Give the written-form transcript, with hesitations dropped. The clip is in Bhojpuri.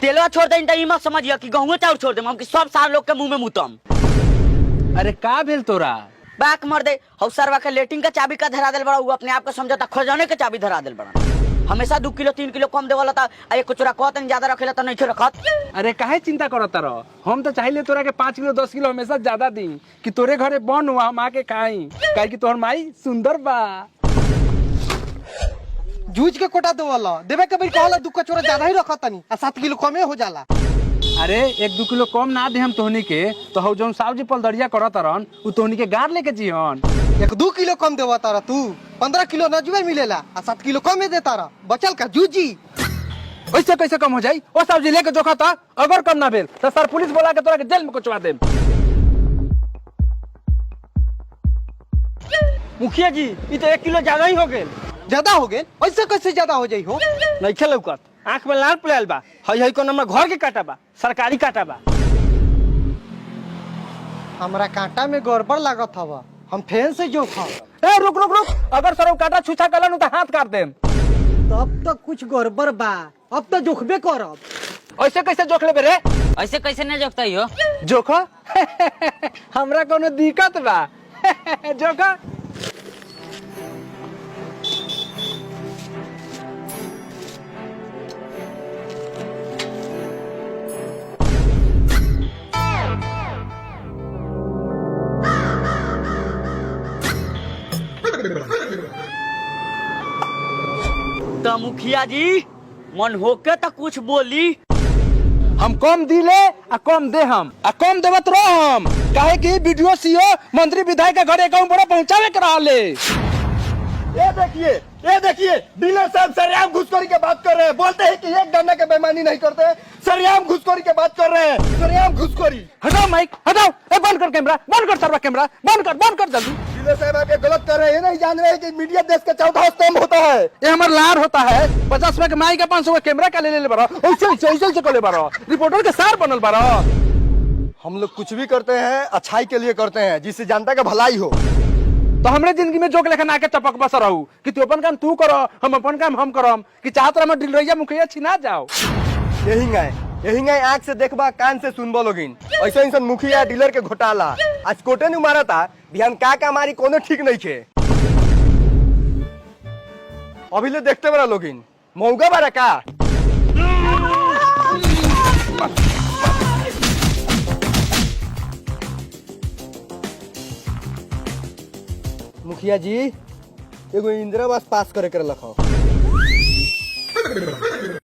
तेलवा छोड़ दे ई मत समझिए कि गहूँ चाउर छोड़ दे हम कि सब सार लोग के मुंह में मुतम। अरे का भेल तोरा? बैक मर दे हौसरवा के लेटिंग का चाबी का धरा दिल बड़ा, वो अपने आप को समझता खजाने के चाबी धरा दिल बड़ा। हमेशा 2 किलो 3 किलो कम देवला था, एक कुचरा कहत ज्यादा रखेला तो नहीं रखत। अरे काहे चिंता करत रह, हम तो चाहिए तोरा के 5 किलो 10 किलो हमेशा ज्यादा दी कि तोरे घरे बन हुआ हम आके खाई, काहे कि तोहर माई सुंदर बा। जूझ के कोटा देवला देवे के भाई कहला 2 कचोरा ज्यादा ही रखत तनी आ 7 किलो कमे हो जाला। अरे 1-2 किलो कम ना दे हम तोहनी के तो हौ जौन साहब जी पलदरिया करत रहन उ तोहनी के गार लेके जीहन। 1-2 किलो कम देवा तारा तू 15 किलो नजुए मिलेला आ 7 किलो कम दे तारा बचल का जूजी। ऐसे कैसे कम हो जाई? ओ साहब जी लेके जोखा था, अगर कम ना भेल तो सर पुलिस बोला के तोरा के जेल में कोचवा देम। मुखिया जी ई तो 1 किलो ज्यादा ही हो गेल। ज्यादा हो गेल? ऐसे कैसे ज्यादा हो जाई हो? नहीं खेलौकत आंख में लाल पड़ल बा। हई को नंबर घर के काटा बा, सरकारी काटा बा। हमरा कांटा में गड़बड़ लागत हवा, हम फेन से जोखा। ए रुक रुक रुक, अगर सर काटा छुछा कलन तो हाथ काट देम। तब तो कुछ गड़बड़ बा, अब तो जोखबे करब। ऐसे कैसे जोख लेबे रे? ऐसे कैसे नहीं जोखता हो? जोखो हमरा कोनो दिक्कत बा जोखो। तो मुखिया जी मन होके तो कुछ बोली। हम कम दिले आ कम दे हम आ कम देवत रह हम, काहे कि वीडियो सीओ मंत्री विधायक के घरे गांव बड़ा पहुंचावे के रहले। ये देखिए डीलर साहब सरेआम घुसखोरी के बात कर रहे हैं, बोलते हैं कि 1 गन्ना के बेईमानी नहीं करते, सरेआम घुसखोरी के बात कर रहे हैं, सरेआम घुसखोरी। हटाओ माइक हटाओ, ए बंद कर कैमरा, बंद कर सारा कैमरा, बंद कर जल्दी। डीलर साहब आप ये गलत कर रहे हैं, नहीं जान रहे हैं कि मीडिया देश का चौथा स्तंभ होता है। ये हमार लार होता है, 50 रुपए के माइक का 500 का कैमरा का ले बारा, ऐसे कोले बारा, रिपोर्टर के सार बनल बारा। हम लोग कुछ भी करते हैं अच्छाई के लिए करते हैं, जिससे जनता का भलाई हो। तो हमरे जिंदगी में जोक लेखन आके टपक बस रहू कि तू अपन काम तू करो, हम अपन काम हम करम, कि चाहत रह डिलरैया मुखिया छिना जाओ। यही गए आंख से देखबा कान से सुनबो लोगिन, ऐसा इंसान मुखिया डीलर के घोटाला आज कोटे नहीं मारा था, बिहान का मारी कोनो ठीक नहीं थे। अभी ले देखते बड़ा लोगिन मौका बारा का। मुखिया जी एगो इंदिरा आवास पास करे कर लखो।